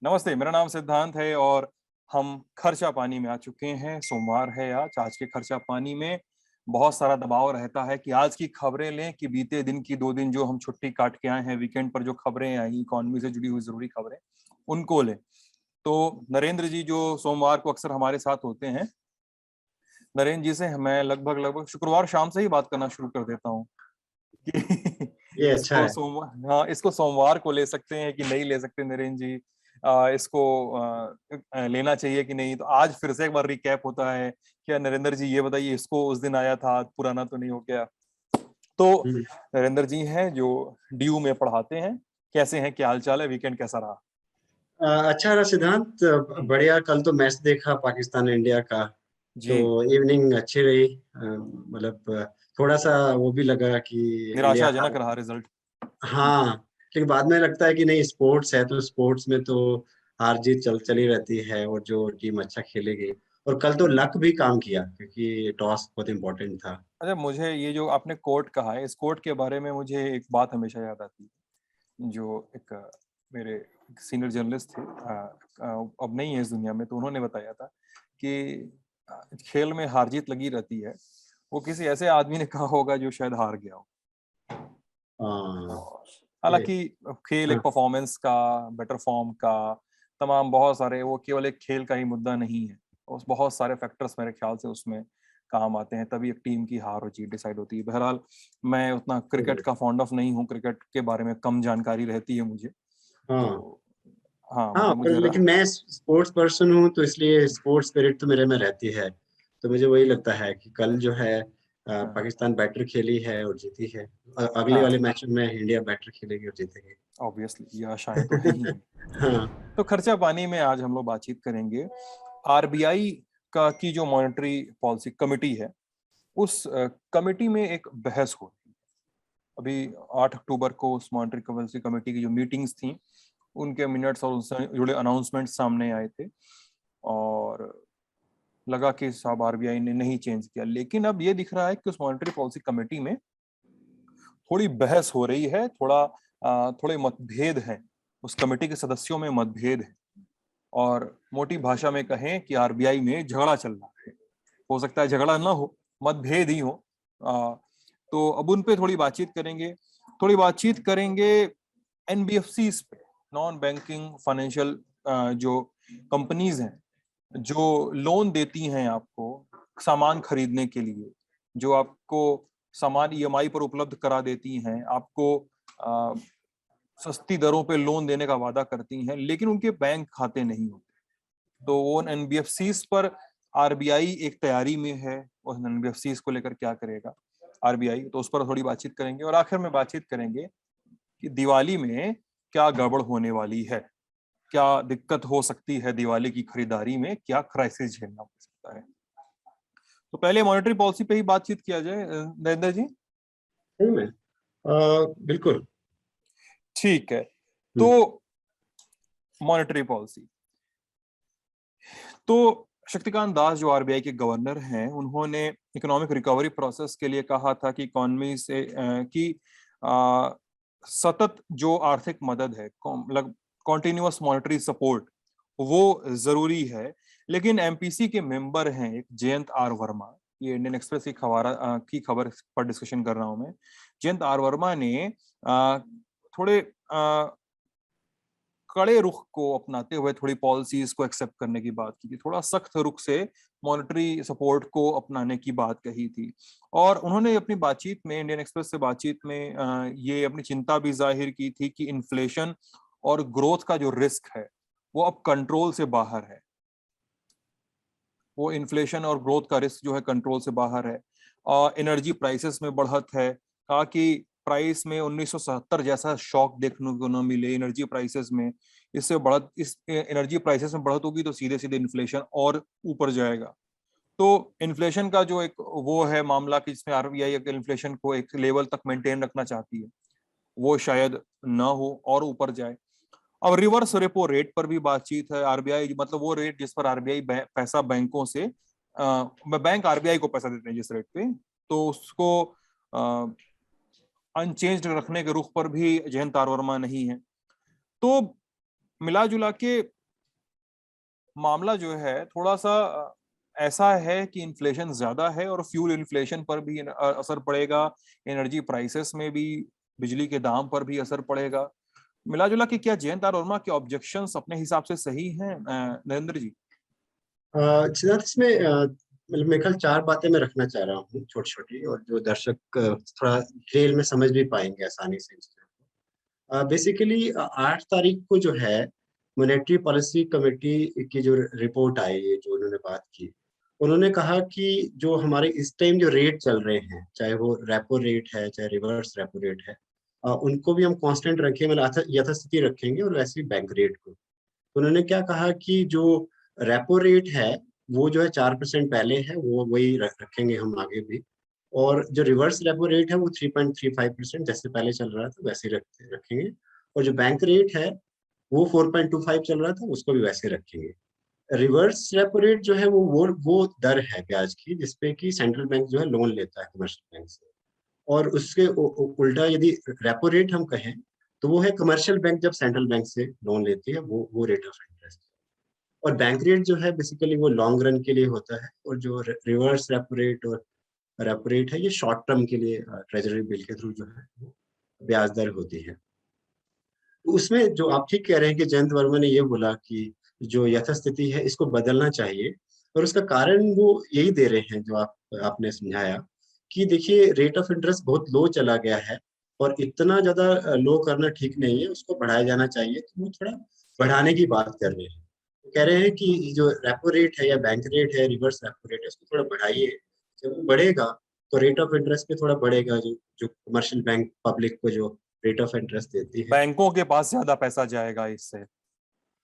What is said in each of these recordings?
नमस्ते, मेरा नाम सिद्धांत है और हम खर्चा पानी में आ चुके हैं। सोमवार है आज के खर्चा पानी में बहुत सारा दबाव रहता है कि आज की खबरें लें कि बीते दिन की 2 दिन जो हम छुट्टी काट के आए हैं, वीकेंड पर जो खबरें आई, इकोनॉमी से जुड़ी हुई ज़रूरी खबरें, उनको लें। तो नरेंद्र जी जो सोमवार को अक्सर हमारे साथ होते हैं, नरेंद्र जी से मैं लगभग शुक्रवार शाम से ही बात करना शुरू कर देता हूँ कि ये अच्छा इसको है। सोमवार हाँ, इसको सोमवार को ले सकते हैं कि नहीं ले सकते नरेंद्र जी। इसको लेना चाहिए कि नहीं। तो आज फिर से एक बार रिकैप होता है। क्या नरेंद्र जी ये बताइए, इसको उस दिन आया था, पुराना तो नहीं हो गया? तो हुँ। नरेंद्र जी हैं जो डीयू में पढ़ाते हैं। कैसे हैं, क्या हाल चाल है, वीकेंड कैसा रहा? अच्छा रहा सिद्धांत, हम्म, बढ़िया। कल तो मैच देखा पाकिस्तान इंडिया का, तो जी। इवनिंग अच्छी रही। मतलब थोड़ा-सा वो भी लगा कि इंडिया निराशाजनक हार। रहा रिजल्ट। हाँ, लेकिन बाद में लगता है कि नहीं, स्पोर्ट्स है तो स्पोर्ट्स में तो हार-जीत चली रहती है और जो टीम अच्छा खेलेगी। और कल तो लक भी काम किया क्योंकि टॉस बहुत इम्पोर्टेंट था। अच्छा, मुझे ये जो आपने कोट कहा है, इस कोट के बारे में मुझे एक बात हमेशा याद आती है। जो एक मेरे सीनियर जर्नलिस्ट थे, अब नहीं है इस दुनिया में, तो उन्होंने बताया था कि खेल में हार जीत लगी रहती है। वो किसी ऐसे आदमी ने कहा होगा जो शायद हार गया हो। हाँ, और ये हालांकि खेल एक हाँ, परफॉर्मेंस का, बेटर फॉर्म का, तमाम बहुत सारे, वो केवल एक खेल का ही मुद्दा नहीं है। उस बहुत सारे फैक्टर्स मेरे ख्याल से उसमें काम आते हैं, तभी एक टीम की हार और जीत डिसाइड होती है। बहरहाल, मैं उतना क्रिकेट बिल्कुल। का फॉन्ड ऑफ नहीं हूँ, क्रिकेट के बारे में कम जानकारी रहती है मुझे। हाँ। तो हाँ, हाँ, मतलब पर मुझे लेकिन मैं स्पोर्ट्स पर्सन हूँ तो इसलिए स्पोर्ट्स स्पिरिट तो मेरे में रहती है। तो मुझे वही लगता है कि कल जो है हाँ, पाकिस्तान बेटर खेली है और जीती है। अगले हाँ, वाले मैच में इंडिया बेटर खेलेगी और जीतेगी। ऑब्वियसली ये आशाएं तो है ही हैं। हाँ, तो खर्चा पानी में आज हम लोग बातचीत करेंगे आरबीआई का की जो मॉनेटरी पॉलिसी कमेटी है, उस कमेटी में एक बहस हो रही है। अभी 8 अक्टूबर को उस मॉनेटरी पॉलिसी कमेटी की जो मीटिंग्स थी, उनके मिनट्स और उनसे जुड़े अनाउंसमेंट सामने आए थे और लगा कि साहब आरबीआई ने नहीं चेंज किया। लेकिन अब ये दिख रहा है कि उस मॉनेटरी पॉलिसी कमेटी में थोड़ी बहस हो रही है, थोड़े मतभेद हैं। उस कमेटी के सदस्यों में मतभेद है और मोटी भाषा में कहें कि आरबीआई में झगड़ा चल रहा है। हो सकता है झगड़ा ना हो, मतभेद ही हो। आ, तो अब उन पे थोड़ी बातचीत करेंगे एनबीएफसीज पे, नॉन बैंकिंग फाइनेंशियल जो कंपनीज हैं, जो लोन देती हैं आपको सामान खरीदने के लिए, जो आपको सामान ईएमआई पर उपलब्ध करा देती हैं, आपको आ, सस्ती दरों पे लोन देने का वादा करती हैं, लेकिन उनके बैंक खाते नहीं होते। तो वो एनबीएफसीज पर आरबीआई एक तैयारी में है, और एनबीएफसीज को लेकर क्या करेगा आरबीआई, तो उस पर थोड़ी बातचीत करेंगे। और आखिर में बातचीत करेंगे कि दिवाली में क्या गड़बड़ होने वाली है, क्या दिक्कत हो सकती है दिवाली की खरीदारी में, क्या क्राइसिस झेलना पड़ सकता है। तो पहले मॉनेटरी पॉलिसी पे ही बातचीत किया जाए, नरेंद्र जी। सही में। बिल्कुल। ठीक है। तो हुँ, मॉनेटरी पॉलिसी, तो शक्तिकांत दास जो आरबीआई के गवर्नर हैं, उन्होंने इकोनॉमिक रिकवरी प्रोसेस के लिए कहा था कि इकोनॉमी से कि अ, सतत जो आर्थिक मदद है, मतलब कॉन्टिन्यूअस मॉनेटरी सपोर्ट, वो जरूरी है। लेकिन एमपीसी के मेंबर हैं एक जयंत आर वर्मा, ये इंडियन एक्सप्रेस की खबर पर डिस्कशन कर रहा हूं मैं। जयंत आर वर्मा ने थोड़े कड़े रुख को अपनाते हुए थोड़ी पॉलिसीज को एक्सेप्ट करने की बात की थी, थोड़ा सख्त रुख से मॉनेटरी सपोर्ट को अपनाने की बात कही थी। और उन्होंने अपनी बातचीत में, इंडियन एक्सप्रेस से बातचीत में, ये अपनी चिंता भी जाहिर की थी कि इन्फ्लेशन और ग्रोथ का जो रिस्क है वो अब कंट्रोल से बाहर है। वो इन्फ्लेशन और ग्रोथ का रिस्क जो है कंट्रोल से बाहर है। एनर्जी प्राइसेस में बढ़त है, कहा कि प्राइस में 1977 जैसा शॉक देखने को न मिले एनर्जी प्राइसेस में। इससे बढ़त, इस एनर्जी प्राइसेस में बढ़त होगी तो सीधे सीधे इन्फ्लेशन और ऊपर जाएगा। तो इन्फ्लेशन का जो एक वो है मामला कि जिसमें आरबीआई इन्फ्लेशन को एक लेवल तक मेंटेन रखना चाहती है, वो शायद ना हो और ऊपर जाए। अब रिवर्स रेपो रेट पर भी बातचीत है। आरबीआई मतलब वो रेट जिस पर आरबीआई पैसा बैंकों से, बैंक आरबीआई को पैसा देते हैं जिस रेट पे, तो उसको अनचेंज्ड रखने के रुख पर भी जयंत आर वर्मा नहीं है। तो मिला जुला के मामला जो है थोड़ा सा ऐसा है कि इन्फ्लेशन ज्यादा है और फ्यूल इन्फ्लेशन पर भी असर पड़ेगा, एनर्जी प्राइसेस में भी, बिजली के दाम पर भी असर पड़ेगा। मिला जुला के क्या जयंत आर वर्मा के ऑब्जेक्शंस अपने हिसाब से सही हैं नरेंद्र जी? सिद्धार्थ, इसमें मतलब मेरे ख्याल 4 बातें मैं रखना चाह रहा हूँ छोटी छोटी, और जो दर्शक थोड़ा डिटेल में समझ भी पाएंगे आसानी से इन चीजों को। बेसिकली 8 तारीख को जो है मॉनेटरी पॉलिसी कमेटी की जो रिपोर्ट आई है, जो उन्होंने बात की, उन्होंने कहा कि जो हमारे इस टाइम जो रेट चल रहे हैं, चाहे वो रेपो रेट है चाहे रिवर्स रेपो रेट है, उनको भी हम कांस्टेंट रखें, मतलब यथास्थिति रखेंगे, और वैसे ही बैंक रेट को। तो उन्होंने क्या कहा कि जो रेपो रेट है वो जो है 4% पहले है, वो वही रखेंगे हम आगे भी, और जो रिवर्स रेपो रेट है वो 3.35% जैसे पहले चल रहा था वैसे रखेंगे, और जो बैंक रेट है वो 4.25 चल रहा था, उसको भी वैसे रखेंगे। रिवर्स रेपो रेट जो है वो दर है ब्याज की, जिसपे कि सेंट्रल बैंक जो है लोन लेता है कमर्शियल बैंक से, और उसके उल्टा यदि रेपो रेट हम कहें तो वो है कमर्शियल बैंक जब सेंट्रल बैंक से लोन लेती है, वो रेट ऑफ इंटरेस्ट। और बैंक रेट जो है बेसिकली वो लॉन्ग रन के लिए होता है, और जो रिवर्स रेपो रेट और रेपो रेट है ये शॉर्ट टर्म के लिए ट्रेजरी बिल के थ्रू जो है वो ब्याज दर होती है। तो उसमें जो आप ठीक कह रहे हैं कि जयंत वर्मा ने ये बोला कि जो यथास्थिति है इसको बदलना चाहिए, और उसका कारण वो यही दे रहे हैं जो आपने समझाया कि देखिए रेट ऑफ इंटरेस्ट बहुत लो चला गया है, और इतना ज्यादा लो करना ठीक नहीं है, उसको बढ़ाया जाना चाहिए। तो वो थोड़ा बढ़ाने की बात कर रहे हैं, वो कह रहे हैं कि जो रेपो रेट है या बैंक रेट है, रिवर्स रेपो रेट है, उसको थोड़ा बढ़ाइए। जब वो बढ़ेगा तो रेट ऑफ इंटरेस्ट पे थोड़ा बढ़ेगा, जो जो कमर्शियल बैंक पब्लिक को जो रेट ऑफ इंटरेस्ट देती है। बैंकों के पास ज्यादा पैसा जाएगा इससे?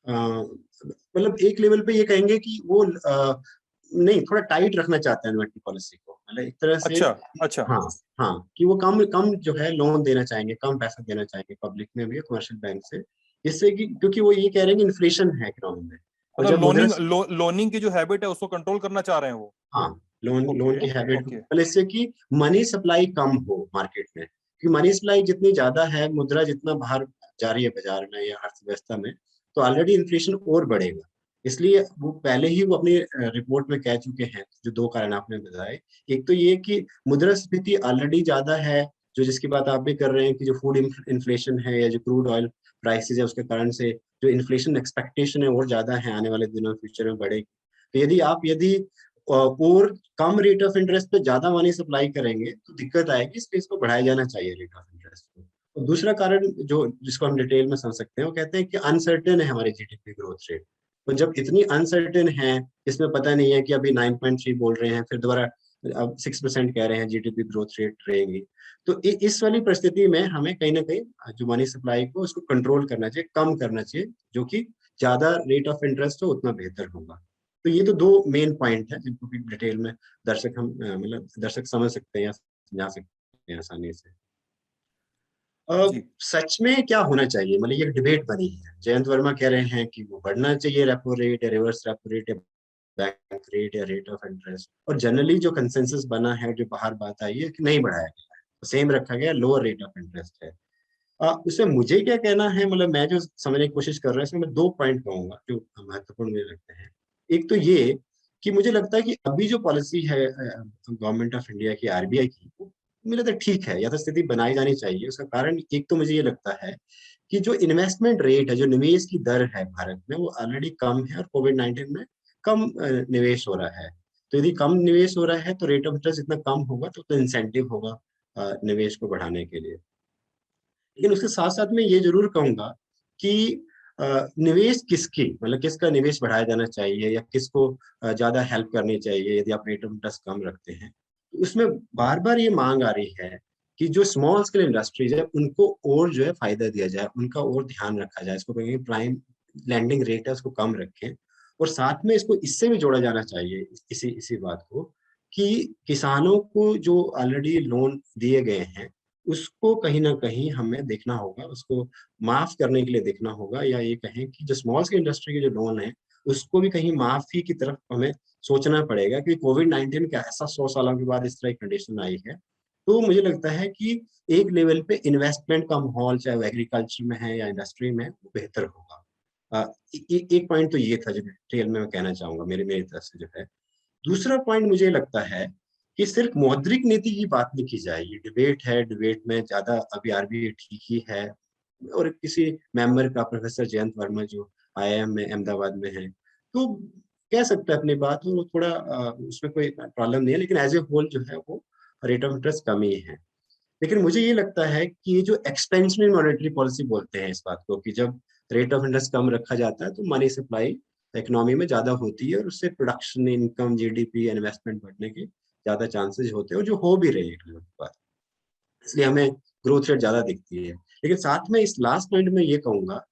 मतलब एक लेवल पे ये कहेंगे कि वो नहीं, थोड़ा टाइट रखना चाहते हैं मॉनेटरी पॉलिसी को, मतलब एक तरह से। अच्छा, अच्छा। हाँ, हाँ, कि वो कम कम जो है लोन देना चाहेंगे, कम पैसा देना चाहेंगे पब्लिक में भी, कमर्शियल बैंक से, जिससे कि क्योंकि वो ये कह रहे हैं कि इन्फ्लेशन है इकोनॉमी में, और मतलब जब मुद्रा, लोनिंग की जो हैबिट है उसको कंट्रोल करना चाह रहे हैं वो? हाँ, लोन लोन ओके, की हैबिट, ओके। मतलब इससे कि मनी सप्लाई कम हो मार्केट में, क्योंकि मनी सप्लाई जितनी ज्यादा है, मुद्रा जितना बाहर जा रही है बाजार में या अर्थव्यवस्था में, तो ऑलरेडी इन्फ्लेशन और बढ़ेगा। इसलिए वो पहले ही वो अपनी रिपोर्ट में कह चुके हैं, जो 2 कारण आपने बताए। एक तो ये कि मुद्रास्फीति ऑलरेडी ज्यादा है, जो जिसकी बात आप भी कर रहे हैं कि जो फूड इन्फ्लेशन है या जो क्रूड ऑयल प्राइसेस है उसके कारण से जो इन्फ्लेशन एक्सपेक्टेशन है और ज्यादा है, आने वाले दिनों फ्यूचर में बढ़ेगी। तो यदि और कम रेट ऑफ इंटरेस्ट पे ज्यादा मनी सप्लाई करेंगे तो दिक्कत आएगी, इसलिए इसको बढ़ाया जाना चाहिए रेट ऑफ इंटरेस्ट को। और दूसरा कारण जो जिसको हम डिटेल में समझ सकते हैं, वो कहते हैं कि अनसर्टेन है हमारी जीडीपी ग्रोथ रेट। तो जब इतनी अनसर्टेन है, इसमें पता नहीं है कि अभी 9.3 बोल रहे हैं, फिर दोबारा अब 6% कह रहे हैं जीडीपी ग्रोथ रेट रहेगी, तो इस वाली परिस्थिति में हमें कहीं ना कहीं जो मनी सप्लाई को उसको कंट्रोल करना चाहिए, कम करना चाहिए, जो कि ज्यादा रेट ऑफ इंटरेस्ट हो उतना बेहतर होगा। तो ये तो 2 मेन पॉइंट है जिनको भी डिटेल में मतलब दर्शक समझ सकते हैं या समझा सकते हैं आसानी से। जी। सच में क्या होना चाहिए, मतलब ये डिबेट बनी है, जयंत वर्मा कह रहे हैं कि वो बढ़ना चाहिए रेपो रेट या रिवर्स रेपो रेट या बैंक रेट या रेट ऑफ इंटरेस्ट, और जनरली जो कंसेंसस बना है, जो बाहर बात आई है कि नहीं बढ़ाया गया है, तो सेम रखा गया, लोअर रेट ऑफ इंटरेस्ट है। उसमें मुझे क्या कहना है, मतलब मैं जो समझने की कोशिश कर रहा हूँ, इसमें मैं 2 पॉइंट कहूंगा जो महत्वपूर्ण मुझे लगते हैं। एक तो ये कि मुझे लगता है कि अभी जो पॉलिसी है गवर्नमेंट ऑफ इंडिया की, आरबीआई की, वो मुझे लगता है ठीक है, यथास्थिति बनाई जानी चाहिए। उसका कारण एक तो मुझे ये लगता है कि जो इन्वेस्टमेंट रेट है, जो निवेश की दर है भारत में, वो ऑलरेडी कम है, और कोविड-19 में कम निवेश हो रहा है। तो यदि कम निवेश हो रहा है तो रेट ऑफ इंटरेस्ट इतना कम होगा, तो इंसेंटिव होगा निवेश को बढ़ाने के लिए। लेकिन उसके साथ साथ मैं ये जरूर कहूंगा कि निवेश किसकी, मतलब किसका निवेश बढ़ाया जाना चाहिए, या किसको ज्यादा हेल्प करनी चाहिए यदि आप रेट ऑफ इंटरेस्ट कम रखते हैं, तो उसमें बार बार ये मांग आ रही है कि जो स्मॉल स्केल इंडस्ट्रीज है उनको और जो है फायदा दिया जाए, उनका और ध्यान रखा जाए, इसको कहेंगे प्राइम लैंडिंग रेट है उसको कम रखें। और साथ में इसको इससे भी जोड़ा जाना चाहिए, इसी इसी बात को, कि किसानों को जो ऑलरेडी लोन दिए गए हैं उसको कहीं ना कहीं हमें देखना होगा, उसको माफ करने के लिए देखना होगा, या ये कहें कि जो स्मॉल स्केल इंडस्ट्री के जो लोन है उसको भी कहीं माफी की तरफ हमें सोचना पड़ेगा, क्योंकि कोविड-19 का ऐसा 100 सालों के बाद इस तरह की कंडीशन आई है। तो मुझे लगता है कि एक लेवल पे इन्वेस्टमेंट का माहौल, चाहे वो एग्रीकल्चर में है या इंडस्ट्री में, वो बेहतर होगा। एक पॉइंट तो ये था जो डिटेल में मैं कहना चाहूंगा मेरी मेरी तरफ से जो है। दूसरा पॉइंट मुझे लगता है कि सिर्फ मौद्रिक नीति की बात नहीं की जाए, ये डिबेट है, डिबेट में ज्यादा अभी आरबीआई ठीक ही है, और किसी मेंबर का प्रोफेसर जयंत वर्मा जो आईआईएम में अहमदाबाद में है, तो कह सकता है अपनी बात, वो थोड़ा उसमें कोई प्रॉब्लम नहीं है, लेकिन एज ए होल जो है वो रेट ऑफ इंटरेस्ट कम ही है। लेकिन मुझे ये लगता है कि ये जो एक्सपेंशनरी मॉनेटरी पॉलिसी बोलते हैं इस बात को, कि जब रेट ऑफ इंटरेस्ट कम रखा जाता है तो मनी सप्लाई इकोनॉमी में ज्यादा होती है और उससे प्रोडक्शन, इनकम, जीडीपी, इन्वेस्टमेंट बढ़ने के ज्यादा चांसेस होते हैं, और जो हो भी रहे हैं एक लेवल पर, इसलिए हमें ग्रोथ रेट ज्यादा दिखती है। लेकिन साथ में इस लास्ट पॉइंट में ये कहूंगा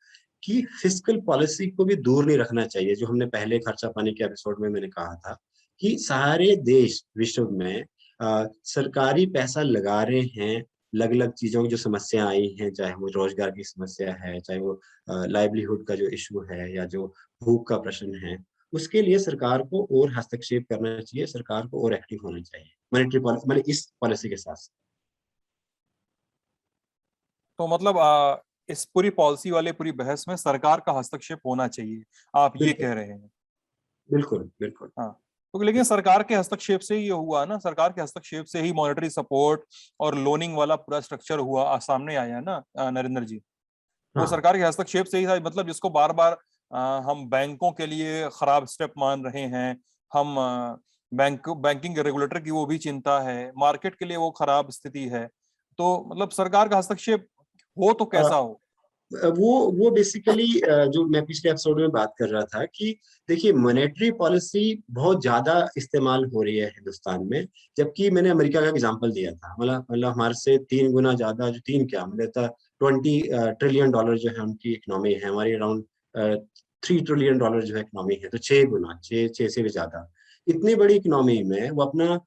कि फिस्कल पॉलिसी को भी दूर नहीं रखना चाहिए, जो हमने पहले खर्चा पानी के एपिसोड में मैंने कहा था कि सारे देश विश्व में सरकारी पैसा लगा रहे हैं अलग अलग चीजों की जो समस्या आई हैं, चाहे वो रोजगार की समस्या है, चाहे वो लाइवलीहुड का जो इशू है, या जो भूख का प्रश्न है, उसके लिए सरकार को और हस्तक्षेप करना चाहिए, सरकार को और एक्टिव होना चाहिए मॉनेटरी पॉलिसी, मतलब इस पॉलिसी के साथ। तो मतलब इस पूरी पॉलिसी वाले पूरी बहस में सरकार का हस्तक्षेप होना चाहिए, आप ये बिल्कुल कह रहे हैं? बिल्कुल बिल्कुल। हाँ, तो लेकिन सरकार के हस्तक्षेप से ही ये हुआ ना, सरकार के हस्तक्षेप से ही मॉनेटरी सपोर्ट और लोनिंग वाला पूरा स्ट्रक्चर हुआ, सामने आया है ना नरेंद्र जी। वो हाँ सरकार के हस्तक्षेप से ही था, मतलब जिसको बार बार हम बैंकों के लिए खराब स्टेप मान रहे हैं, हम बैंकिंग रेगुलेटर की वो भी चिंता है, मार्केट के लिए वो खराब स्थिति है, तो मतलब सरकार का हस्तक्षेप हो तो कैसा हो? वो बेसिकली जो मैं पिछले एपिसोड में बात कर रहा था कि देखिए मॉनेटरी पॉलिसी बहुत ज्यादा इस्तेमाल हो रही है हिंदुस्तान में, जबकि मैंने अमेरिका का एग्जांपल दिया था, मतलब हमारे से 3 गुना ज्यादा, जो तीन क्या मतलब था, 20 ट्रिलियन डॉलर जो है उनकी इकोनॉमी है, हमारी अराउंड 3 ट्रिलियन डॉलर जो है इकोनॉमी है, तो 6 गुना, छह से भी ज्यादा। इतनी बड़ी इकोनॉमी में वो अपना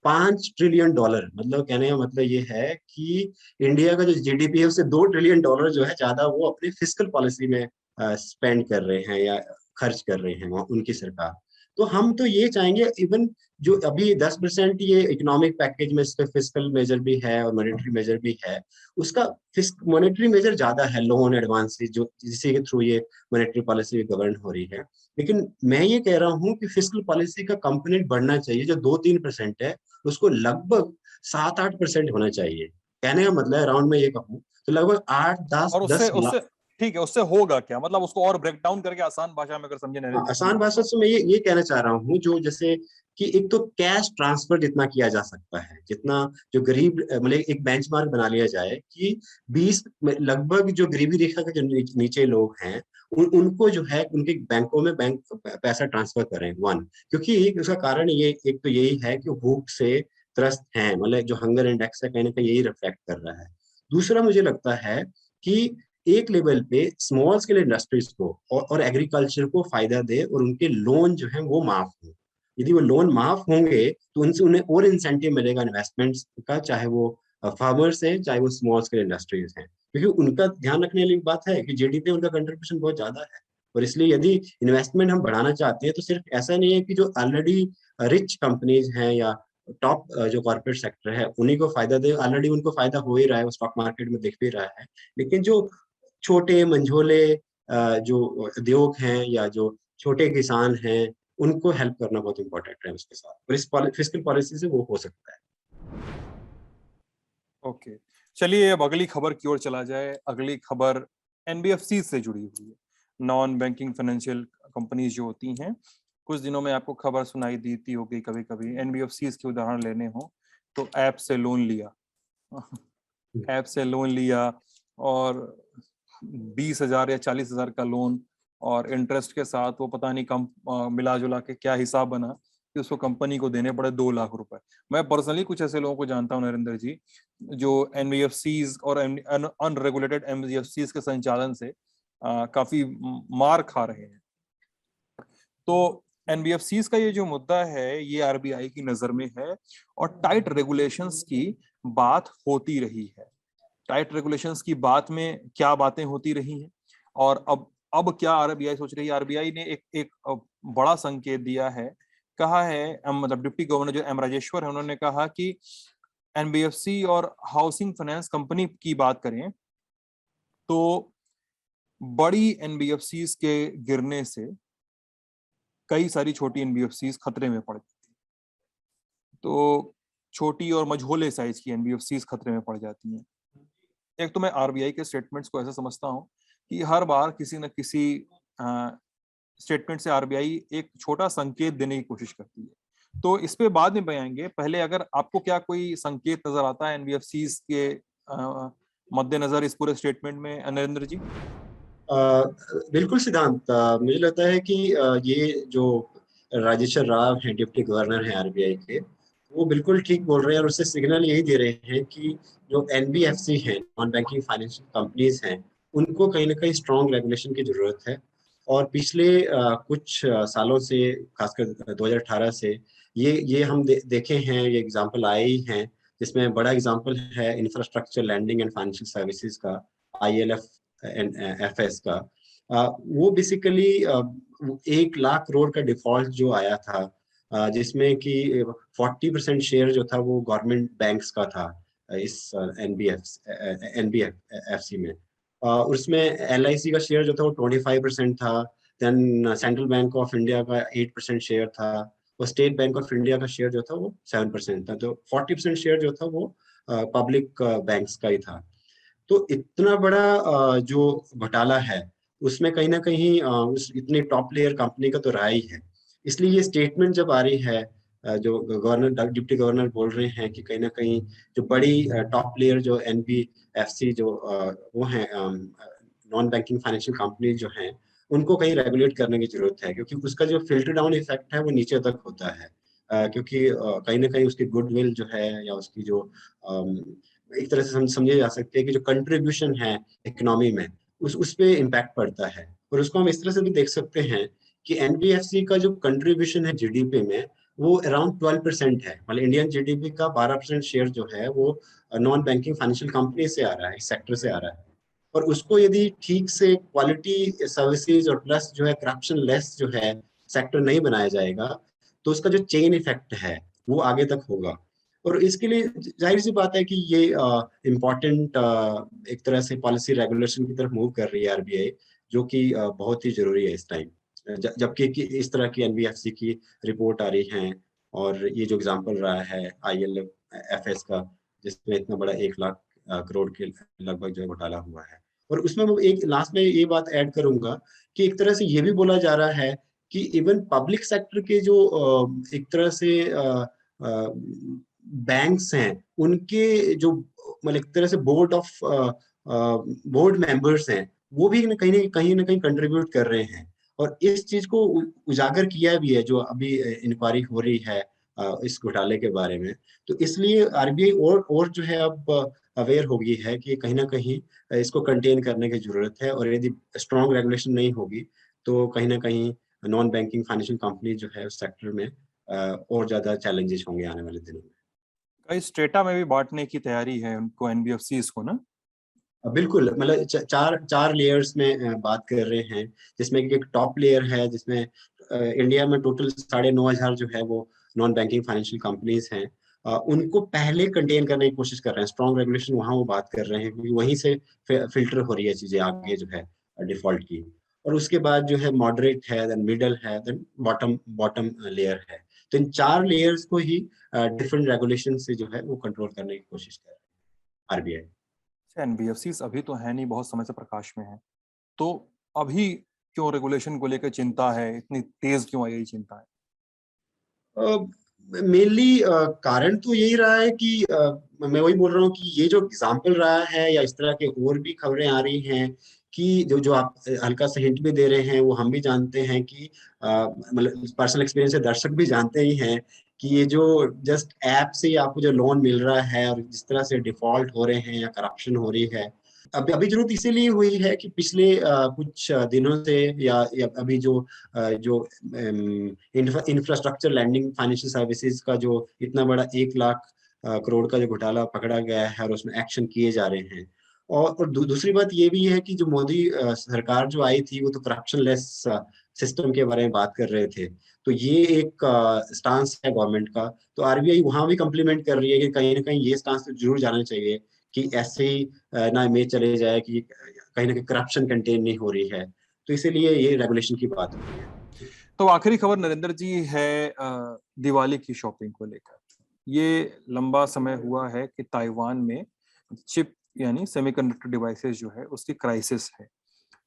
5 ट्रिलियन डॉलर, मतलब कहने का मतलब ये है कि इंडिया का जो जीडीपी है उससे 2 ट्रिलियन डॉलर जो है ज्यादा वो अपने फिस्कल पॉलिसी में स्पेंड कर रहे हैं या खर्च कर रहे हैं उनकी सरकार। तो हम तो ये चाहेंगे, इवन जो अभी 10% ये इकोनॉमिक पैकेज में इसका फिस्कल मेजर भी है और मॉनेटरी मेजर भी है, उसका मॉनेटरी मेजर ज्यादा है, लोन एडवांस जो जिसके के थ्रू ये मॉनेटरी पॉलिसी गवर्न हो रही है। लेकिन मैं ये कह रहा हूँ कि फिस्कल पॉलिसी का कंपोनेंट बढ़ना चाहिए, जो 2-3% है उसको लगभग 7-8% होना चाहिए। कहने का मतलब है, राउंड में ये कहूँ तो लगभग 8 10 और उससे 10 उससे ठीक है, उससे होगा क्या, मतलब उसको और ब्रेक डाउन करके आसान भाषा में अगर समझे हाँ, नरेंद्र जी आसान प्लीज। भाषा से मैं ये कहना चाह रहा हूँ, जो जैसे कि एक तो कैश ट्रांसफर जितना किया जा सकता है, जितना जो गरीब, मतलब एक बेंचमार्क बना लिया जाए कि 20 लगभग जो गरीबी रेखा के जो नीचे लोग हैं, उनको जो है उनके बैंकों में बैंक पैसा ट्रांसफर करें, वन, क्योंकि उसका कारण ये एक तो यही है कि भूख से त्रस्त हैं, मतलब जो हंगर इंडेक्स है कहीं ना कहीं यही रिफ्लेक्ट कर रहा है। दूसरा मुझे लगता है कि एक लेवल पे स्मॉल स्केल इंडस्ट्रीज को और एग्रीकल्चर को फायदा दे, और उनके लोन जो है वो माफ हो। यदि वो लोन माफ होंगे तो उनसे उन्हें और इंसेंटिव मिलेगा इन्वेस्टमेंट्स का, चाहे वो फार्मर्स हैं चाहे वो स्मॉल स्केल इंडस्ट्रीज हैं, क्योंकि उनका ध्यान रखने वाली बात है कि जीडीपी उनका कंट्रीब्यूशन बहुत ज्यादा है। और इसलिए यदि इन्वेस्टमेंट हम बढ़ाना चाहते हैं तो सिर्फ ऐसा नहीं है कि जो ऑलरेडी रिच कंपनीज हैं या टॉप जो कॉर्पोरेट सेक्टर है उन्हीं को फायदा दे, ऑलरेडी उनको फायदा हो ही रहा है, वो स्टॉक मार्केट में दिख भी रहा है। लेकिन जो छोटे मंझोले जो उद्योग हैं या जो छोटे किसान हैं, उनको हेल्प करना बहुत इंपॉर्टेंट है उसके साथ, और इस फिस्कल पॉलिसी से वो हो सकता है। ओके, चलिए अब अगली खबर की ओर चला जाए। अगली खबर एनबीएफसी से जुड़ी हुई है, नॉन बैंकिंग फाइनेंशियल कंपनीज जो होती हैं। कुछ दिनों में आपको खबर सुनाई देती होगी, कभी कभी एनबीएफसी के उदाहरण लेने हो तो ऐप से लोन लिया, ऐप से लोन लिया और 20,000 या 40,000 का लोन, और इंटरेस्ट के साथ वो पता नहीं कम मिला जुला के क्या हिसाब बना कि उसको कंपनी को देने पड़े 2 लाख रुपए। मैं पर्सनली कुछ ऐसे लोगों को जानता हूँ नरेंद्र जी, जो एनबीएफसीज और अनरेगुलेटेड एनबीएफसीज के संचालन से काफी मार खा रहे हैं। तो एनबीएफसीज का ये जो मुद्दा है ये आरबीआई की नजर में है, और टाइट रेगुलेशंस की बात होती रही है। टाइट रेगुलेशंस की बात में क्या बातें होती रही हैं, और अब क्या आरबीआई सोच रही है? आरबीआई ने एक एक बड़ा संकेत दिया है, कहा है, मतलब डिप्टी गवर्नर जो एम राजेश्वर है उन्होंने कहा कि एनबीएफसी और हाउसिंग फाइनेंस कंपनी की बात करें तो बड़ी एनबीएफसीज के गिरने से कई सारी छोटी एनबीएफसीज खतरे में पड़ जाती हैं। तो छोटी और मझोले साइज की एनबीएफसीज खतरे में पड़ जाती हैं। एक तो मैं आरबीआई के स्टेटमेंट्स को ऐसा समझता हूँ कि हर बार किसी न किसी स्टेटमेंट से आरबीआई एक छोटा संकेत देने की कोशिश करती है। तो इस पे बाद में बयाएंगे, पहले अगर आपको क्या कोई संकेत नजर आता है एनबीएफसीज के मद्देनजर इस पूरे स्टेटमेंट में, नरेंद्र जी? अ, बिल्कुल सिद्धांत, मुझे लगता है कि ये जो राजेश्वर राव हैं, डिप्टी गवर्नर हैं आरबीआई के, वो बिल्कुल ठीक बोल रहे हैं और उससे सिग्नल यही दे रहे हैं कि जो एनबीएफसी हैं, नॉन बैंकिंग फाइनेंशियल कंपनीज हैं, उनको कहीं ना कहीं स्ट्रॉन्ग रेगुलेशन की जरूरत है। और पिछले कुछ सालों से, खासकर 2018 से ये हम देखे हैं, ये एग्जाम्पल आए ही हैं, जिसमें बड़ा एग्जाम्पल है infrastructure landing and financial services का, ILF एंड FS का। वो बेसिकली 1 लाख करोड़ का डिफॉल्ट जो आया था, जिसमें कि 40% शेयर जो था वो गवर्नमेंट बैंक्स का था इस एनबीएफसी में। उसमें LIC का शेयर जो था वो 25% था। Then central bank of India का 8% शेयर था, और स्टेट बैंक ऑफ इंडिया का शेयर जो था वो 7% था। तो 40% शेयर जो था वो पब्लिक बैंक्स का ही था। तो इतना बड़ा जो घोटाला है, उसमें कहीं ना कहीं उस इतनी टॉप लेयर कंपनी का तो रहा ही है। इसलिए ये स्टेटमेंट जब आ रही है, जो गवर्नर, डिप्टी गवर्नर बोल रहे हैं कि कहीं ना कहीं जो बड़ी टॉप लेयर जो NBFC जो वो हैं, नॉन बैंकिंग फाइनेंशियल कंपनी जो हैं, उनको कहीं रेगुलेट करने की जरूरत है, क्योंकि उसका जो फिल्टर डाउन इफेक्ट है वो नीचे तक होता है। क्योंकि कहीं ना कहीं उसकी गुडविल जो है, या उसकी जो एक तरह से समझे जा सकते हैं कि जो कंट्रीब्यूशन है इकोनॉमी में, उस पे इम्पैक्ट पड़ता है। और उसको हम इस तरह से भी देख सकते हैं कि एनबीएफसी का जो कंट्रीब्यूशन है जीडीपी में, वो अराउंड 12% है। मतलब इंडियन जीडीपी का 12% शेयर जो है वो नॉन बैंकिंग फाइनेंशियल कंपनी से आ रहा है, इस सेक्टर से आ रहा है। और उसको यदि ठीक से क्वालिटी सर्विसेज और प्लस जो है करप्शन लेस जो है सेक्टर नहीं बनाया जाएगा, तो उसका जो चेन इफेक्ट है वो आगे तक होगा। और इसके लिए जाहिर सी बात है कि ये इम्पोर्टेंट एक तरह से पॉलिसी रेगुलेशन की तरफ मूव कर रही है आरबीआई, जो कि बहुत ही जरूरी है इस टाइम। जबकि इस तरह की एनबीएफसी की रिपोर्ट आ रही है, और ये जो एग्जांपल रहा है ILFS का, जिसमें इतना बड़ा 1 लाख करोड़ के लगभग जो घोटाला हुआ है। और उसमें मैं एक लास्ट में ये बात ऐड करूंगा कि एक तरह से ये भी बोला जा रहा है कि इवन पब्लिक सेक्टर के जो एक तरह से बैंक्स हैं, उनके जो मतलब एक तरह से बोर्ड मेंबर्स हैं, वो भी कहीं ना कहीं कंट्रीब्यूट कर रहे हैं। और इस चीज को उजागर किया भी है, जो अभी इंक्वायरी हो रही है इस घोटाले के बारे में। तो इसलिए आरबीआई और जो है अब अवेयर हो गई है कि कहीं ना कहीं इसको कंटेन करने की जरूरत है। और यदि स्ट्रॉन्ग रेगुलेशन नहीं होगी, तो कहीं ना कहीं नॉन बैंकिंग फाइनेंशियल कंपनी जो है उस सेक्टर में और ज्यादा चैलेंजेस होंगे आने वाले दिनों में। कई स्टेटा में भी बांटने की तैयारी है उनको, एनबीएफसीज को ना? बिल्कुल, मतलब चार चार लेयर्स में बात कर रहे हैं, जिसमें कि एक टॉप लेयर है, जिसमें इंडिया में टोटल 9,500 जो है वो नॉन बैंकिंग फाइनेंशियल कंपनीज हैं। उनको पहले कंटेन करने की कोशिश कर रहे हैं, स्ट्रॉन्ग रेगुलेशन वहाँ वो बात कर रहे हैं, क्योंकि वहीं से फिल्टर हो रही है चीजें आगे जो है डिफॉल्ट की। और उसके बाद जो है मॉडरेट है, देन मिडल है, देन बॉटम बॉटम लेयर है। तो इन 4 लेयर्स को ही डिफरेंट रेगुलेशन से जो है वो कंट्रोल करने की कोशिश कर रहे हैं आरबीआई। एनबीएफसीज अभी तो है नहीं, बहुत समय से प्रकाश में है, तो अभी क्यों रेगुलेशन को लेकर चिंता है, इतनी तेज क्यों आई यही चिंता है? मेनली कारण तो यही रहा है कि मैं वही बोल रहा हूँ कि ये जो एग्जाम्पल रहा है, या इस तरह के और भी खबरें आ रही हैं कि जो जो आप हल्का सा हिंट भी दे रहे हैं, वो हम भी जानते हैं कि मतलब पर्सनल एक्सपीरियंस से दर्शक भी जानते ही हैं कि ये जो जस्ट ऐप से ही आपको जो लोन मिल रहा है, और जिस तरह से डिफॉल्ट हो रहे हैं या करप्शन हो रही है, अभी अभी जरूरत इसीलिए हुई है कि पिछले कुछ दिनों से, या अभी जो इंफ्रास्ट्रक्चर लैंडिंग फाइनेंशियल सर्विसेज का जो इतना बड़ा 1 लाख करोड़ का जो घोटाला पकड़ा गया है, और उसमें एक्शन किए जा रहे हैं। और दूसरी बात ये भी है कि जो मोदी सरकार जो आई थी, वो तो करप्शन लेस सिस्टम के बारे में बात कर रहे थे। तो ये एक स्टांस है गवर्नमेंट का। तो आरबीआई वहां भी कम्प्लीमेंट कर रही है कि कहीं ना कहीं ये स्टांस तो जरूर जाना चाहिए कि ऐसे ही ना इमेज चले जाए कि कहीं ना कहीं करप्शन कंटेन नहीं हो रही है। तो इसीलिए ये रेगुलेशन की बात हो रही है। तो आखिरी खबर नरेंद्र जी है दिवाली की शॉपिंग को लेकर। ये लंबा समय हुआ है कि ताइवान में चिप यानी सेमीकंडक्टर डिवाइसेस जो है उसकी क्राइसिस है।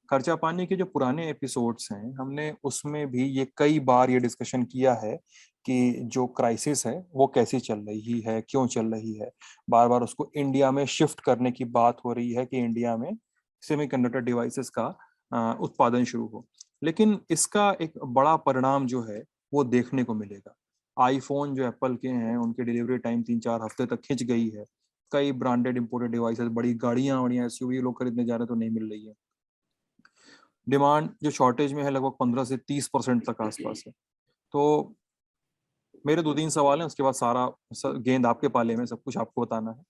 खर्चा पानी के जो पुराने एपिसोड्स हैं हमने उसमें भी ये कई बार ये डिस्कशन किया है कि जो क्राइसिस है वो कैसी चल रही है, क्यों चल रही है। बार बार उसको इंडिया में शिफ्ट करने की बात हो रही है कि इंडिया में सेमीकंडक्टर डिवाइसेस का उत्पादन शुरू हो। लेकिन इसका एक बड़ा परिणाम जो है वो देखने को मिलेगा। आईफोन जो एप्पल के हैं उनकी डिलीवरी टाइम 3-4 हफ्ते तक खिंच गई है। कई ब्रांडेड इंपोर्टेड डिवाइसेस, बड़ी गाड़ियां बढ़िया एसयूवी लोग खरीदने जा रहे हैं तो नहीं मिल रही है। डिमांड जो शॉर्टेज में है लगभग 15 से 30% तक आसपास है। तो मेरे 2-3 सवाल हैं, उसके बाद सारा गेंद आपके पाले में, सब कुछ आपको बताना है।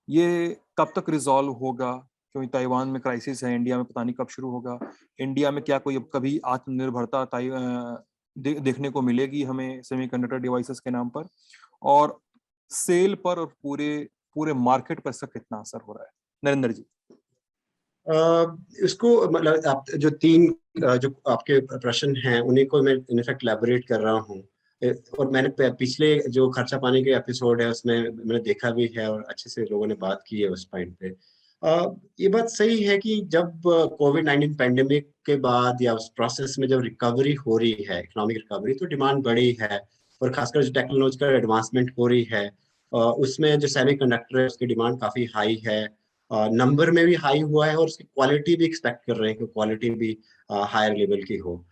ये कब तक रिजॉल्व होगा, क्योंकि ताइवान में क्राइसिस है, इंडिया में पता नहीं कब शुरू होगा। इंडिया में क्या कोई कभी आत्मनिर्भरता देखने को मिलेगी हमें सेमीकंडक्टर डिवाइसेस के नाम पर, और सेल पर और पूरे पूरे मार्केट पर इसका कितना असर हो रहा है नरेंद्र जी? इसको मतलब आप जो तीन जो आपके प्रश्न हैं उन्हीं को मैं इनफैक्ट एलैबोरेट कर रहा हूँ। और मैंने पिछले जो खर्चा पानी के एपिसोड है उसमें मैंने देखा भी है और अच्छे से लोगों ने बात की है उस पॉइंट पे। ये बात सही है कि जब कोविड-19 पैंडेमिक के बाद या उस प्रोसेस में जब रिकवरी हो रही है, इकोनॉमिक रिकवरी, तो डिमांड बढ़ी है। और खासकर जो टेक्नोलॉजिकल एडवांसमेंट हो रही है उसमें जो सेमीकंडक्टर है उसकी डिमांड काफी हाई है। नंबर में भी हाई हुआ है और उसकी क्वालिटी भी एक्सपेक्ट कर रहे हैं कि क्वालिटी भी हायर लेवल की हो।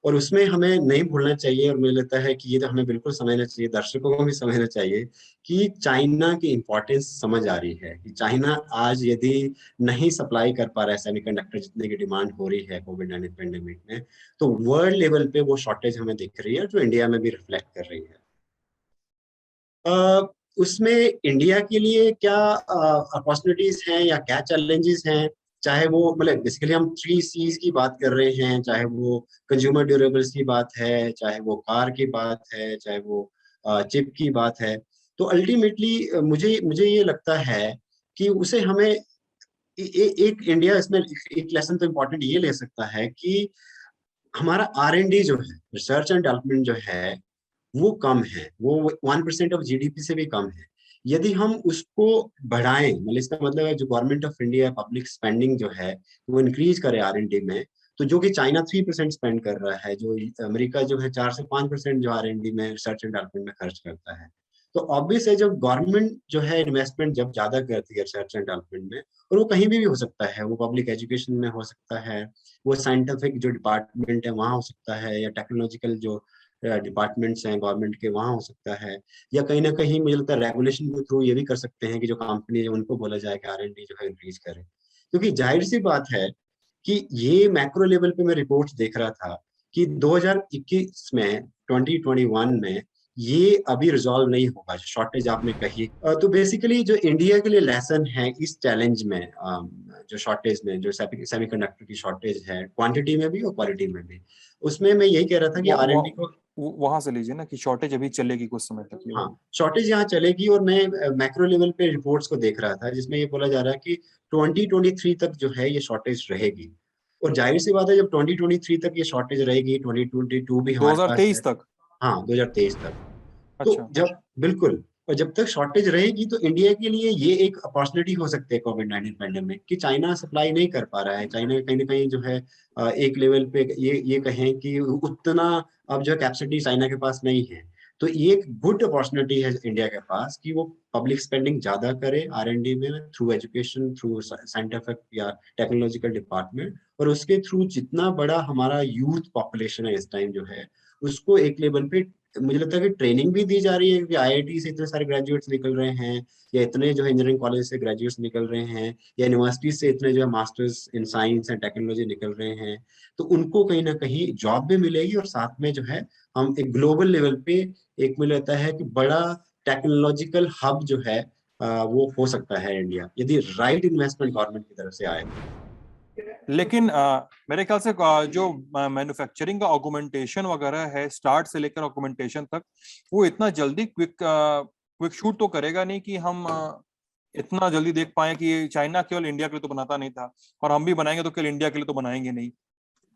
और उसमें हमें नहीं भूलना चाहिए, और मुझे लगता है कि ये तो हमें बिल्कुल समझना चाहिए, दर्शकों को भी समझना चाहिए कि चाइना की इम्पोर्टेंस समझ आ रही है। कि चाइना आज यदि नहीं सप्लाई कर पा रहा है सेमीकंडक्टर जितने की डिमांड हो रही है कोविड-19 पेंडेमिक में, तो वर्ल्ड लेवल पे वो शॉर्टेज हमें दिख रही है जो इंडिया में भी रिफ्लेक्ट कर रही है। उसमें इंडिया के लिए क्या अपॉर्चुनिटीज हैं या क्या चैलेंजेस हैं, चाहे वो मतलब बेसिकली हम 3 C's की बात कर रहे हैं, चाहे वो कंज्यूमर ड्यूरेबल्स की बात है, चाहे वो कार की बात है, चाहे वो चिप की बात है। तो अल्टीमेटली मुझे मुझे ये लगता है कि उसे हमें एक इंडिया इसमें एक लेसन तो इम्पोर्टेंट ये ले सकता है कि हमारा R&D जो है, रिसर्च एंड डेवलपमेंट जो है, वो कम है, वो 1% ऑफ जीडीपी से भी कम है। यदि हम उसको बढ़ाएं, मतलब इसका मतलब है जो government of India public spending जो है वो इंक्रीज करे R&D में, तो जो कि चाइना 3% स्पेंड कर रहा है, जो अमेरिका जो है 4 से 5% जो R&D में रिसर्च एंड डेवलपमेंट में खर्च करता है। तो ऑब्वियस है जब गवर्नमेंट जो है इन्वेस्टमेंट जब ज्यादा करती है रिसर्च एंड डेवलपमेंट में, और वो कहीं भी हो सकता है, वो पब्लिक एजुकेशन में हो सकता है, वो साइंटिफिक जो डिपार्टमेंट है वहाँ हो सकता है, या टेक्नोलॉजिकल जो डिपार्टमेंट्स हैं गवर्नमेंट के वहाँ हो सकता है, या कहीं ना कहीं मुझे लगता है रेगुलेशन के थ्रू ये भी कर सकते हैं कि जो कंपनी है उनको बोला जाए कि R&D जो है इंक्रीज करें। क्योंकि जाहिर सी बात है कि ये मैक्रो लेवल पे मैं रिपोर्ट्स देख रहा था कि 2021 में 2021 में ये अभी रिजॉल्व नहीं होगा, शॉर्टेज आपने कही। तो बेसिकली जो इंडिया के लिए लेसन है इस चैलेंज में, जो शॉर्टेज में, जो सेमीकंडक्टर की शॉर्टेज है क्वांटिटी में भी और क्वालिटी में भी, उसमें मैं यही कह रहा था कि R&D को वहां से लीजिए ना कि शॉर्टेज अभी चलेगी कुछ समय तक ये हाँ वाली। शॉर्टेज यहाँ चलेगी। और मैं मैक्रो लेवल पे रिपोर्ट्स को देख रहा था जिसमें ये बोला जा रहा है कि 2023 तक जो है ये शॉर्टेज रहेगी। और जाहिर सी बात है जब 2023 तक ये शॉर्टेज रहेगी, 2022 भी हमारे पास है। 2023 तक? हाँ 2023 तक। तो अच्छा। जब बिल्कुल, और जब तक शॉर्टेज रहेगी तो इंडिया के लिए ये एक अपॉर्चुनिटी हो सकती है कोविड-19 पैंडेमिक, कि चाइना सप्लाई नहीं कर पा रहा है। चाइना कहीं ना कहीं जो है एक लेवल पे ये कहें कि उतना अब जो कैपेसिटी चाइना के पास नहीं है। तो ये एक गुड अपॉर्चुनिटी है इंडिया के पास कि वो पब्लिक स्पेंडिंग ज्यादा करे R&D में, थ्रू एजुकेशन, थ्रू साइंटिफिक या टेक्नोलॉजिकल डिपार्टमेंट, और उसके थ्रू जितना बड़ा हमारा यूथ पॉपुलेशन है इस टाइम जो है उसको एक लेवल पे, मुझे लगता है कि ट्रेनिंग भी दी जा रही है कि IIT से इतने सारे ग्रेजुएट्स निकल रहे हैं, या इतने जो है इंजीनियरिंग कॉलेज से ग्रेजुएट्स निकल रहे हैं, या यूनिवर्सिटी से इतने जो है masters in science and technology निकल रहे हैं। तो उनको कहीं ना कहीं जॉब भी मिलेगी, और साथ में जो है हम एक ग्लोबल लेवल पे एक, मुझे लगता है कि बड़ा टेक्नोलॉजिकल हब जो है वो हो सकता है इंडिया, यदि राइट इन्वेस्टमेंट गवर्नमेंट की तरफ से आए। लेकिन मेरे ख्याल से जो मैन्युफैक्चरिंग का ऑगुमेंटेशन वगैरह है, स्टार्ट से लेकर ऑगुमेंटेशन तक, वो इतना जल्दी क्विक शूट तो करेगा नहीं कि हम इतना जल्दी देख पाए कि चाइना केवल इंडिया के लिए तो बनाता नहीं था, और हम भी बनाएंगे तो केवल इंडिया के लिए तो बनाएंगे नहीं,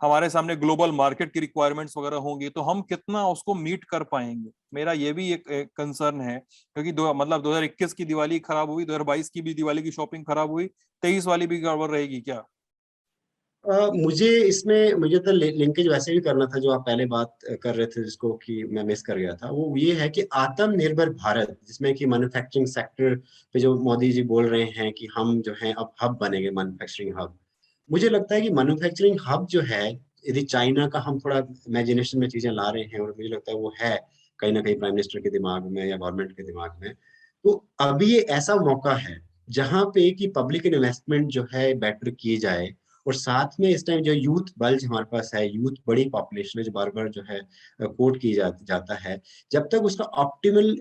हमारे सामने ग्लोबल मार्केट की रिक्वायरमेंट्स वगैरह होंगी तो हम कितना उसको मीट कर पाएंगे। मेरा ये भी एक कंसर्न है, क्योंकि मतलब 2021 की दिवाली खराब हुई, 2022 की भी दिवाली की शॉपिंग खराब हुई, 23 वाली भी गड़बड़ रहेगी क्या? मुझे इसमें मुझे तो लिंकेज वैसे भी करना था जो आप पहले बात कर रहे थे, जिसको कि मैं मिस कर गया था, वो ये है कि आत्मनिर्भर भारत, जिसमें कि मैन्युफैक्चरिंग सेक्टर पे जो मोदी जी बोल रहे हैं कि हम जो है अब हब बनेंगे, मैन्युफैक्चरिंग हब। मुझे लगता है कि मैन्युफैक्चरिंग हब जो है, यदि चाइना का हम थोड़ा इमेजिनेशन में चीजें ला रहे हैं, और मुझे लगता है वो है कहीं ना कहीं प्राइम मिनिस्टर के दिमाग में या गवर्नमेंट के दिमाग में, तो अभी ये ऐसा मौका है जहां पे कि पब्लिक इन्वेस्टमेंट जो है बेटर की जाए, और साथ में इस टाइम जो यूथ बल्ज हमारे पास है, यूथ बड़ी पॉपुलेशन है जो बार बार जो है कोट की जाता है, जब तक उसका ऑप्टिमल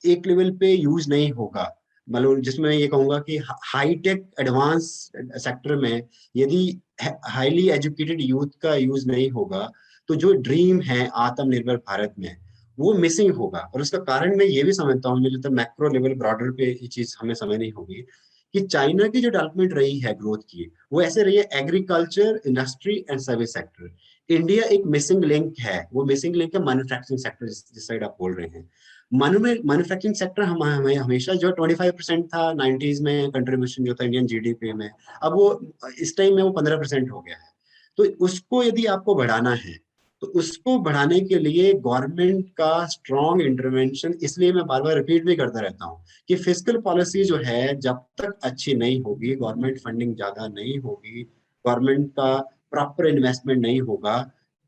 एक लेवल पे यूज नहीं होगा, मतलब जिसमें मैं ये कहूंगा कि हाईटेक एडवांस सेक्टर में यदि हाईली एजुकेटेड यूथ का यूज नहीं होगा, तो जो ड्रीम है आत्मनिर्भर भारत में, वो मिसिंग होगा। और उसका कारण मैं ये भी समझता हूँ, मुझे तो मैक्रो लेवल ब्रॉडर पे ये चीज हमें समझनी होगी कि चाइना की जो डेवलपमेंट रही है ग्रोथ की, वो ऐसे रही है agriculture, industry and service sector. India एक मिसिंग लिंक है, वो मिसिंग लिंक है मैन्युफैक्चरिंग सेक्टर, जिस साइड आप बोल रहे हैं। मैन्युफैक्चरिंग सेक्टर हमें हमेशा जो 25% था 90s में कंट्रीब्यूशन जो था इंडियन जीडीपी में, अब वो इस टाइम में वो 15% हो गया है। तो उसको यदि आपको बढ़ाना है, तो उसको बढ़ाने के लिए गवर्नमेंट का स्ट्रॉन्ग इंटरवेंशन, इसलिए मैं बार बार रिपीट भी करता रहता हूँ कि फिस्कल पॉलिसी जो है जब तक अच्छी नहीं होगी, गवर्नमेंट फंडिंग ज्यादा नहीं होगी, गवर्नमेंट का प्रॉपर इन्वेस्टमेंट नहीं होगा,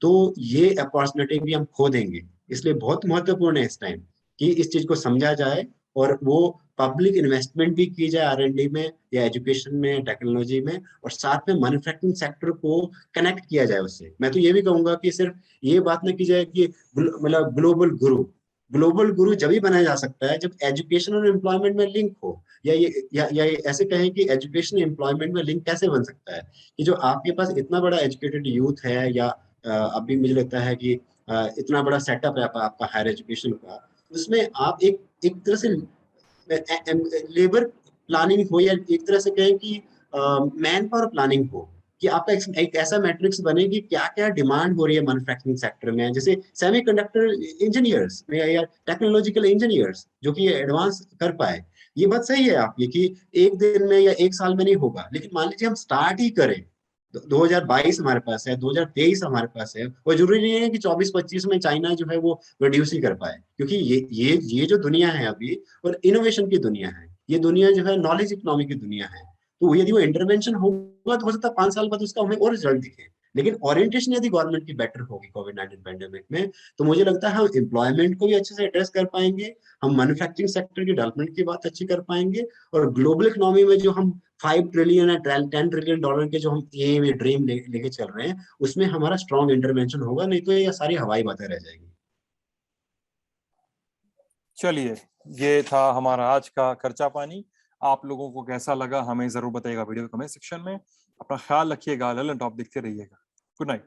तो ये अपॉर्चुनिटी भी हम खो देंगे। इसलिए बहुत महत्वपूर्ण है इस टाइम कि इस चीज को समझा जाए, और वो पब्लिक इन्वेस्टमेंट भी की जाए R&D में या एजुकेशन में, टेक्नोलॉजी में, और साथ में मैन्युफैक्चरिंग सेक्टर को कनेक्ट किया जाए उससे। मैं तो ये भी कहूंगा कि सिर्फ ये बात ना की जाए कि मतलब ग्लोबल गुरु जब ही बनाया जा सकता है जब एजुकेशन और एम्प्लॉयमेंट में लिंक हो। या ऐसे कहें कि एजुकेशन एम्प्लॉयमेंट में लिंक कैसे बन सकता है, कि जो आपके पास इतना बड़ा एजुकेटेड यूथ है, या अभी मुझे लगता है कि इतना बड़ा सेटअप है आपका हायर एजुकेशन का, उसमें आप एक एक तरह से लेबर प्लानिंग हो, या एक तरह से कहें कि मैन पावर प्लानिंग हो, कि आपका एक ऐसा मैट्रिक्स बने कि क्या क्या डिमांड हो रही है मैन्युफैक्चरिंग सेक्टर में, जैसे सेमीकंडक्टर इंजीनियर्स या टेक्नोलॉजिकल इंजीनियर्स जो कि एडवांस कर पाए। ये बात सही है आपकी कि एक दिन में या एक साल में नहीं होगा, लेकिन मान लीजिए हम स्टार्ट ही करें, 2022 हमारे पास है, 2023 हमारे पास है, और जरूरी नहीं है कि 24-25 में चाइना जो है वो प्रोड्यूस ही कर पाए, क्योंकि ये जो दुनिया है अभी, और इनोवेशन की दुनिया है, ये दुनिया जो है नॉलेज इकोनॉमी की दुनिया है। तो यदि वो इंटरवेंशन होगा तो हो सकता है 5 साल बाद उसका हमें और रिजल्ट दिखे। लेकिन ओरिएंटेशन यदि गवर्नमेंट की बेटर होगी कोविड-19 पैंडेमिक में, तो मुझे लगता है हम एम्प्लॉयमेंट को भी अच्छे से एड्रेस कर पाएंगे, हम मैन्युफैक्चरिंग सेक्टर की डेवलपमेंट की बात अच्छी कर पाएंगे, और ग्लोबल इकोनॉमी में जो हम 5 ट्रिलियन या 10 ट्रिलियन डॉलर के जो हम ये ड्रीम लेके चल रहे हैं, उसमें हमारा स्ट्रॉन्ग इंटरवेंशन होगा, नहीं तो ये सारी हवाई बातें रह जाएंगी। चलिए, ये था हमारा आज का खर्चा पानी। आप लोगों को कैसा लगा हमें जरूर बताइएगा वीडियो कमेंट सेक्शन में। अपना ख्याल रखिएगा, ललन टॉप देखते रहिएगा। Good night.